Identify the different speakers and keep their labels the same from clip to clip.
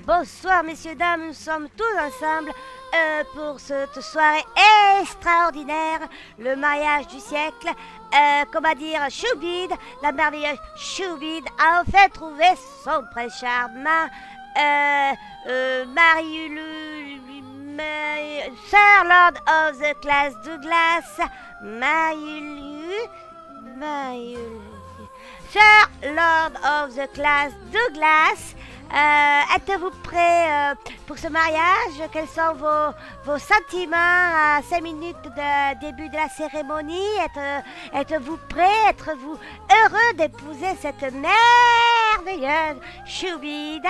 Speaker 1: bonsoir messieurs, dames, nous sommes tous ensemble pour cette soirée extraordinaire, le mariage du siècle. Comment dire, Choubide, la merveilleuse Choubide a enfin trouvé son prince charmant, Sir Lord of the Class Douglas, Sir Lord of the Class Douglas. Êtes-vous prêts pour ce mariage? Quels sont vos sentiments à 5 minutes de début de la cérémonie? Êtes-vous prêts? Êtes-vous heureux d'épouser cette merveilleuse Choubide?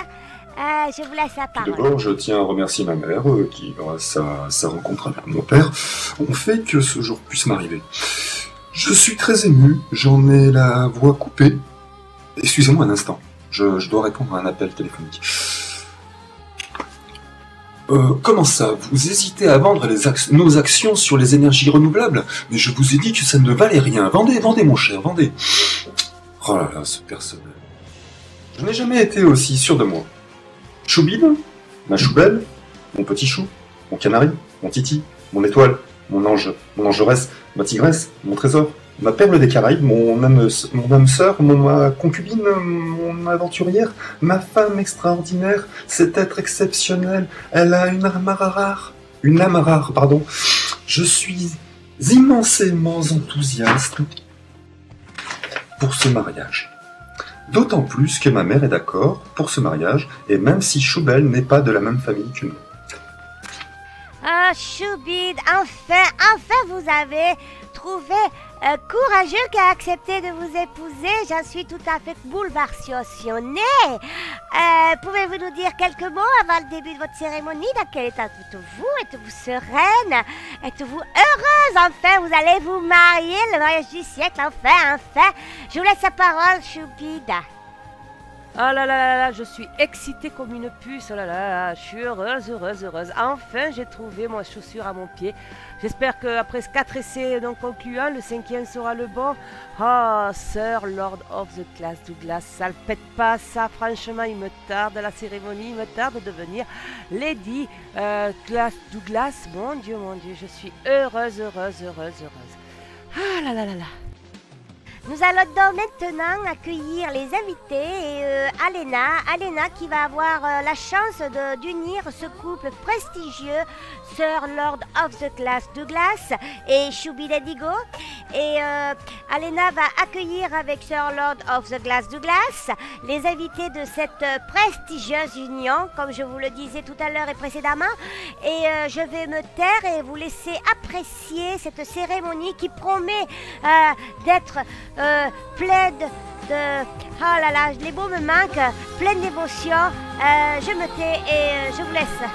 Speaker 1: Je vous laisse la parole.
Speaker 2: D'abord, je tiens à remercier ma mère qui, grâce à sa rencontre avec mon père, ont fait que ce jour puisse m'arriver. Je suis très ému, j'en ai la voix coupée. Excusez-moi un instant. Je dois répondre à un appel téléphonique. Comment ça? Vous hésitez à vendre nos actions sur les énergies renouvelables? Mais je vous ai dit que ça ne valait rien. Vendez mon cher, vendez. Oh là là, ce personnage. Je n'ai jamais été aussi sûr de moi. Choubide, ma choubelle, mon petit chou, mon canari, mon titi, mon étoile, mon angeresse, ma tigresse, mon trésor, ma perle des Caraïbes, mon âme sœur, ma concubine, mon aventurière, ma femme extraordinaire, cet être exceptionnel, elle a une âme rare, pardon. Je suis immensément enthousiaste pour ce mariage. D'autant plus que ma mère est d'accord pour ce mariage, et même si Choubelle n'est pas de la même famille que nous.
Speaker 1: Ah, Choubide, enfin vous avez trouvé courageux qui a accepté de vous épouser. J'en suis tout à fait bouleversée. Pouvez-vous nous dire quelques mots avant le début de votre cérémonie? Dans quel état êtes-vous? Êtes-vous sereine? Êtes-vous heureuse? Enfin, vous allez vous marier, le mariage du siècle, enfin. Je vous laisse la parole, Choubide.
Speaker 3: Ah là là là là, je suis excitée comme une puce, oh là là là, je suis heureuse. Enfin, j'ai trouvé ma chaussure à mon pied. J'espère qu'après 4 essais non concluants, le 5e sera le bon. Ah, Sir Lord of the Class Douglas, ça le pète pas ça, franchement, il me tarde la cérémonie, il me tarde de devenir Lady Class Douglas. Mon Dieu, je suis heureuse. Ah là là là là.
Speaker 1: Nous allons donc maintenant accueillir les invités et Alena qui va avoir la chance d'unir ce couple prestigieux, Sir Lord of the Class Douglas et Choubide Indigo. Et Alena va accueillir avec Sir Lord of the Class Douglas les invités de cette prestigieuse union, comme je vous le disais tout à l'heure et précédemment. Et je vais me taire et vous laisser apprécier cette cérémonie qui promet d'être pleine de... Oh là là, les mots me manquent, pleine d'émotion. Je me tais et je vous laisse.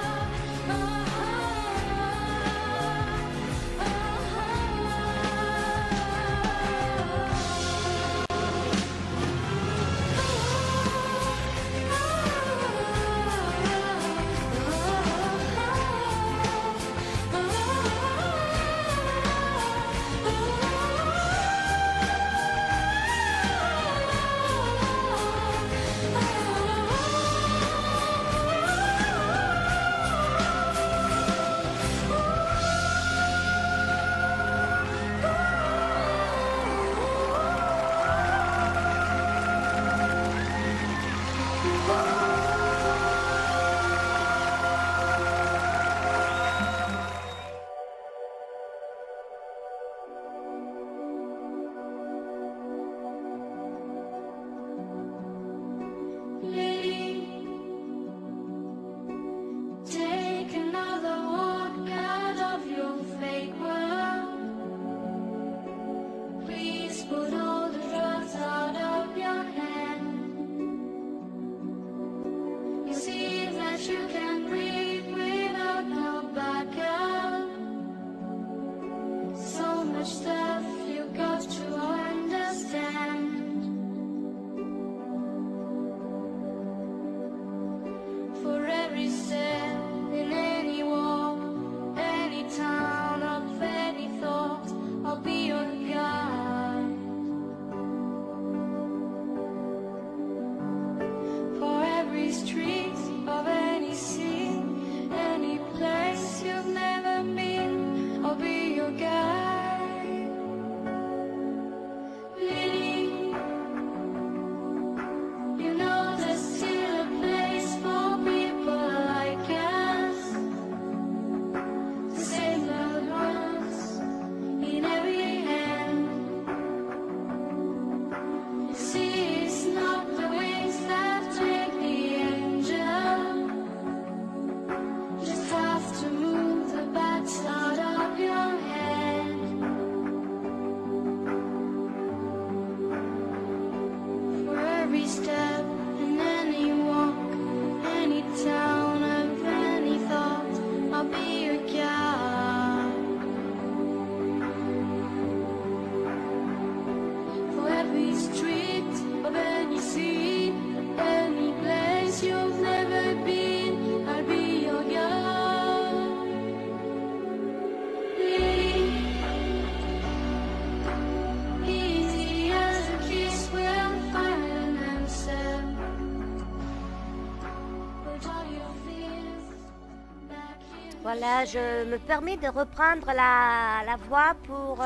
Speaker 1: Voilà, je me permets de reprendre la voix pour...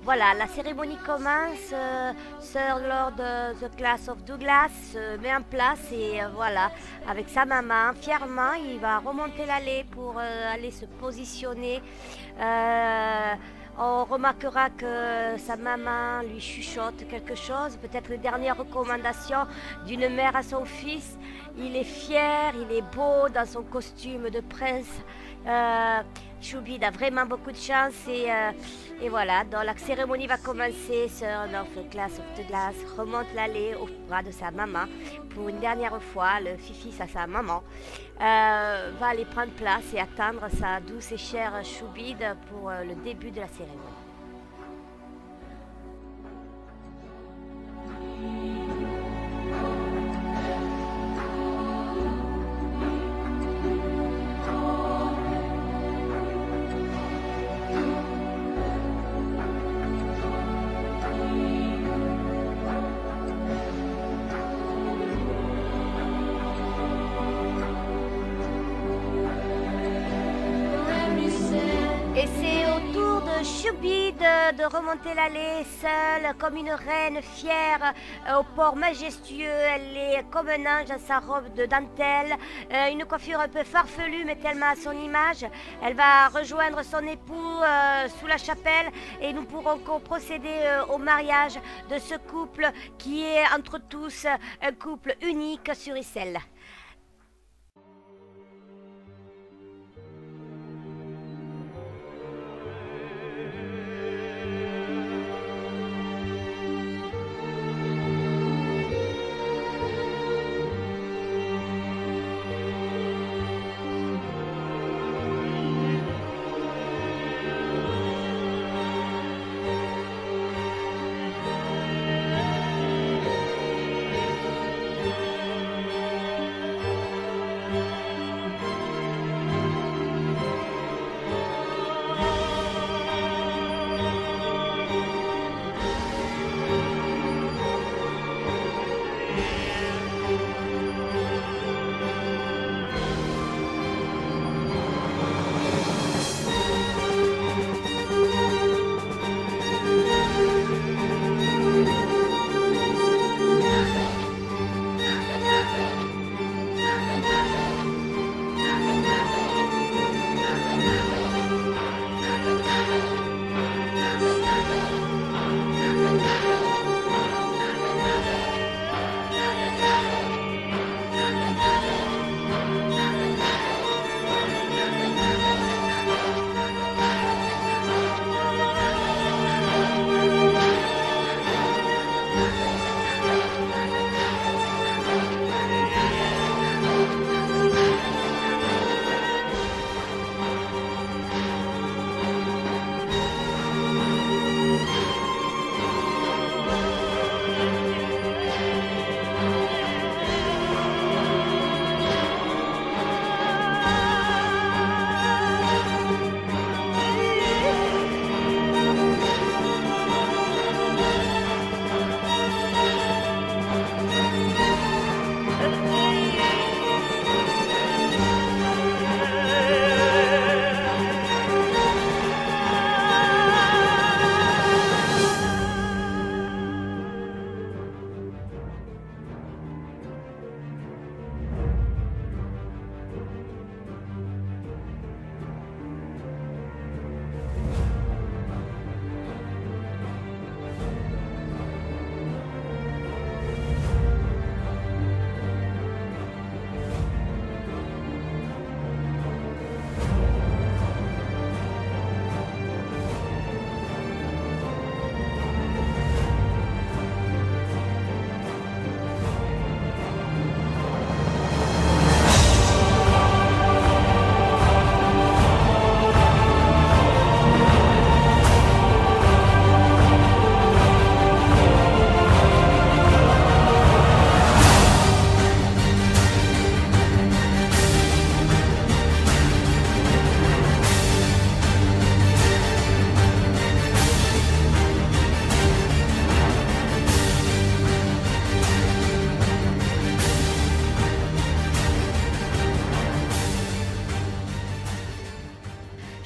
Speaker 1: voilà, la cérémonie commence. Sir Lord The Glass of Douglas se met en place et voilà, avec sa maman, fièrement, il va remonter l'allée pour aller se positionner. On remarquera que sa maman lui chuchote quelque chose, peut-être une dernière recommandation d'une mère à son fils. Il est fier, il est beau dans son costume de prince. Choubide a vraiment beaucoup de chance et voilà, donc la cérémonie va commencer. Sir Lord The Glass of Douglas remonte l'allée au bras de sa maman pour une dernière fois. Le fils à sa maman va aller prendre place et attendre sa douce et chère Choubide pour le début de la cérémonie. Et c'est au tour de Choubide de remonter l'allée seule, comme une reine fière, au port majestueux. Elle est comme un ange dans sa robe de dentelle, une coiffure un peu farfelue mais tellement à son image. Elle va rejoindre son époux sous la chapelle et nous pourrons procéder au mariage de ce couple qui est entre tous un couple unique sur Icelle.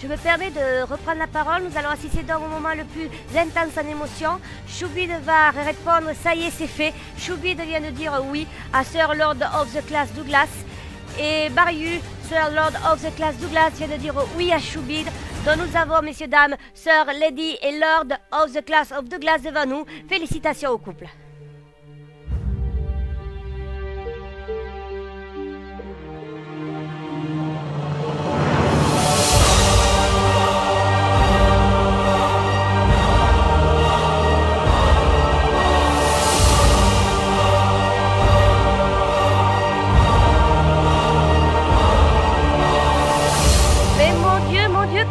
Speaker 1: je me permets de reprendre la parole. Nous allons assister donc au moment le plus intense en émotion. Choubide va répondre, ça y est, c'est fait. Choubide vient de dire oui à Sir Lord of the Class Douglas. Et Bariu, Sir Lord of the Class Douglas, vient de dire oui à Choubide. Donc nous avons, messieurs, dames, Sir, Lady et Lord of the Class of Douglas devant nous. Félicitations au couple.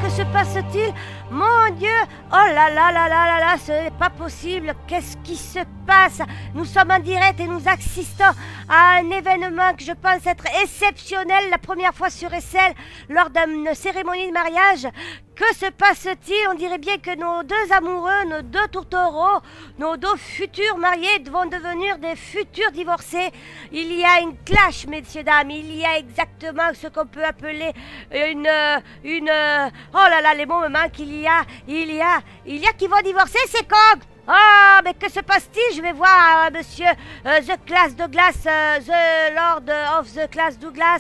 Speaker 1: Que se passe-t-il? Mon Dieu! Oh là là là là là là, ce n'est pas possible. Qu'est-ce qui se passe? Nous sommes en direct et nous assistons à un événement que je pense être exceptionnel, la première fois sur SL, lors d'une cérémonie de mariage. Que se passe-t-il? On dirait bien que nos deux amoureux, nos deux tourtereaux, nos deux futurs mariés vont devenir des futurs divorcés. Il y a une clash, messieurs, dames. Il y a exactement ce qu'on peut appeler oh là là, les mots me manquent. Il y a qui vont divorcer, c'est con. Oh, mais que se passe-t-il? Je vais voir monsieur The Class Douglas, The Lord of the Class Douglas,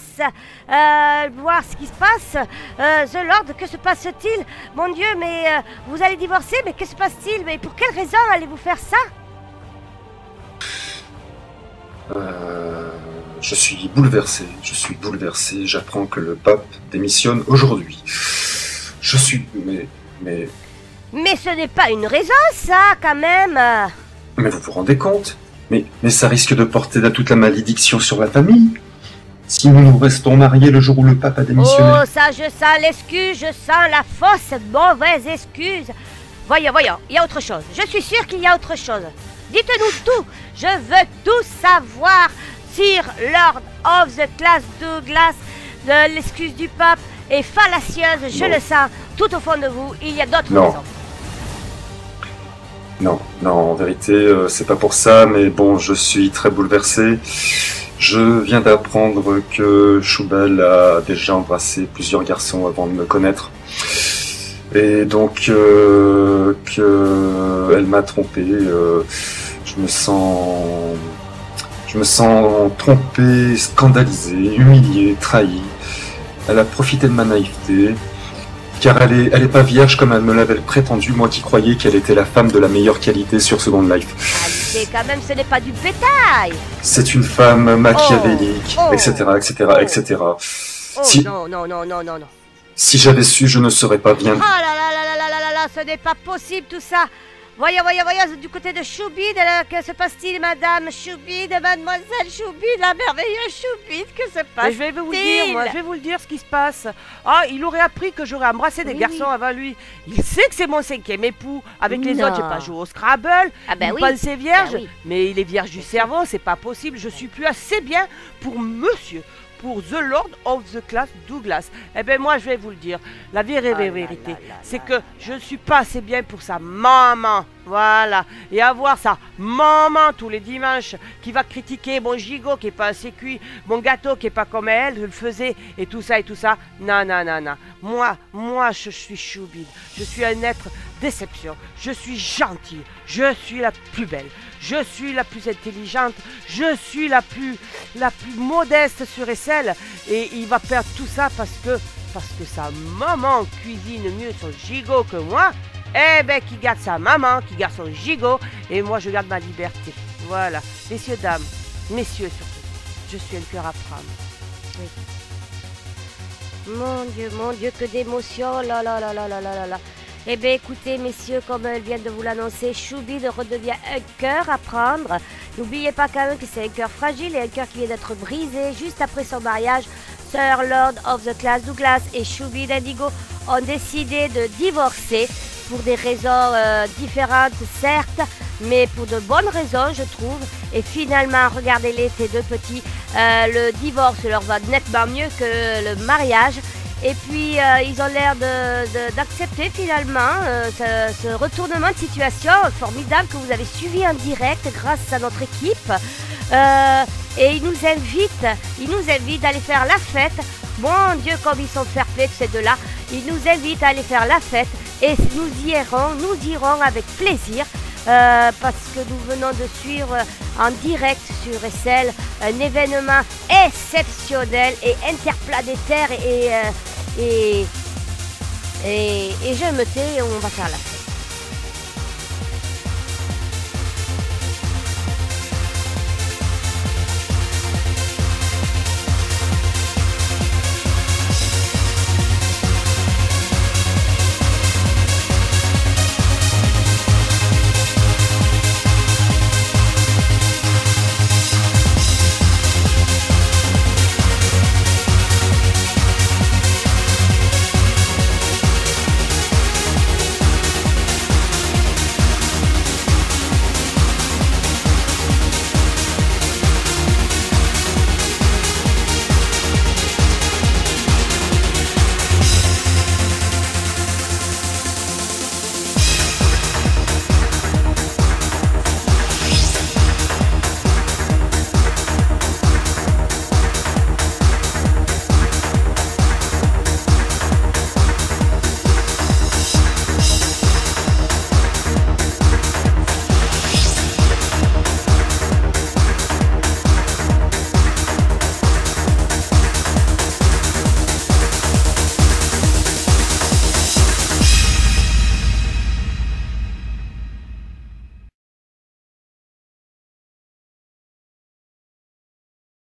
Speaker 1: voir ce qui se passe. The Lord, que se passe-t-il? Mon Dieu, mais vous allez divorcer, mais que se passe-t-il? Mais pour quelle raison allez-vous faire ça?
Speaker 2: Je suis bouleversé, j'apprends que le pape démissionne aujourd'hui. Je suis...
Speaker 1: Mais ce n'est pas une raison, ça, quand même.
Speaker 2: Mais vous vous rendez compte? Mais ça risque de porter toute la malédiction sur la famille. Si nous restons mariés le jour où le pape a démissionné.
Speaker 1: Oh, ça, je sens l'excuse, je sens la fausse mauvaise excuse. Voyons, il y a autre chose. Je suis sûre qu'il y a autre chose. Dites-nous tout. Je veux tout savoir. Sir Lord of the Class Douglas, l'excuse du pape est fallacieuse, je le sens. Tout au fond de vous, il y a d'autres raisons.
Speaker 2: Non, en vérité, c'est pas pour ça, mais bon, je suis très bouleversé. Je viens d'apprendre que Choubal a déjà embrassé plusieurs garçons avant de me connaître. Et donc, qu'elle m'a trompé. Je me sens trompé, scandalisé, humilié, trahi. Elle a profité de ma naïveté. Car elle est pas vierge comme elle me l'avait prétendu, moi qui croyais qu'elle était la femme de la meilleure qualité sur Second Life.
Speaker 1: Mais quand même, ce n'est pas du bétail.
Speaker 2: C'est une femme machiavélique, etc.
Speaker 1: Non.
Speaker 2: Si j'avais su, je ne serais pas bien.
Speaker 1: Oh là là, ce n'est pas possible tout ça. Voyons, du côté de Choubide, que se passe-t-il, madame Choubide, mademoiselle Choubide, la merveilleuse Choubide, que se passe-t-il?
Speaker 3: Je vais vous le dire, moi, je vais vous le dire ce qui se passe. Ah, il aurait appris que j'aurais embrassé des garçons avant lui. Il sait que c'est mon 5e époux. Avec les autres, j'ai pas joué au Scrabble. Il pensait vierge, mais il est vierge du cerveau, c'est pas possible. Je suis plus assez bien pour monsieur. Pour The Lord of the Class Douglas. Eh bien, moi, je vais vous le dire. La vérité, c'est que je ne suis pas assez bien pour sa maman. Voilà. Et avoir sa maman tous les dimanches qui va critiquer mon gigot qui est pas assez cuit, mon gâteau qui est pas comme elle, je le faisais, et tout ça. Non. Moi, je suis Choubide. Je suis un être déception. Je suis gentille. Je suis la plus belle. Je suis la plus intelligente. Je suis la plus modeste sur SL. Et il va perdre tout ça parce que sa maman cuisine mieux son gigot que moi. Eh ben, qui garde sa maman, qui garde son gigot, et moi je garde ma liberté. Voilà. Messieurs, dames, messieurs surtout, je suis un cœur à prendre.
Speaker 1: Oui. Mon Dieu, que d'émotion, là. Eh bien, écoutez, messieurs, comme elle vient de vous l'annoncer, Choubide redevient un cœur à prendre. N'oubliez pas quand même que c'est un cœur fragile et un cœur qui vient d'être brisé juste après son mariage. Sir Lord of the Class Douglas et Choubide Indigo ont décidé de divorcer pour des raisons différentes, certes, mais pour de bonnes raisons, je trouve. Et finalement, regardez-les, ces deux petits, le divorce leur va nettement mieux que le mariage. Et puis, ils ont l'air d'accepter finalement ce retournement de situation formidable que vous avez suivi en direct grâce à notre équipe. Et ils nous invitent à aller faire la fête. Mon Dieu, comme ils sont fair-play, ces deux-là. Il nous invite à aller faire la fête et nous irons avec plaisir parce que nous venons de suivre en direct sur SL un événement exceptionnel et interplanétaire et je me tais, on va faire la fête.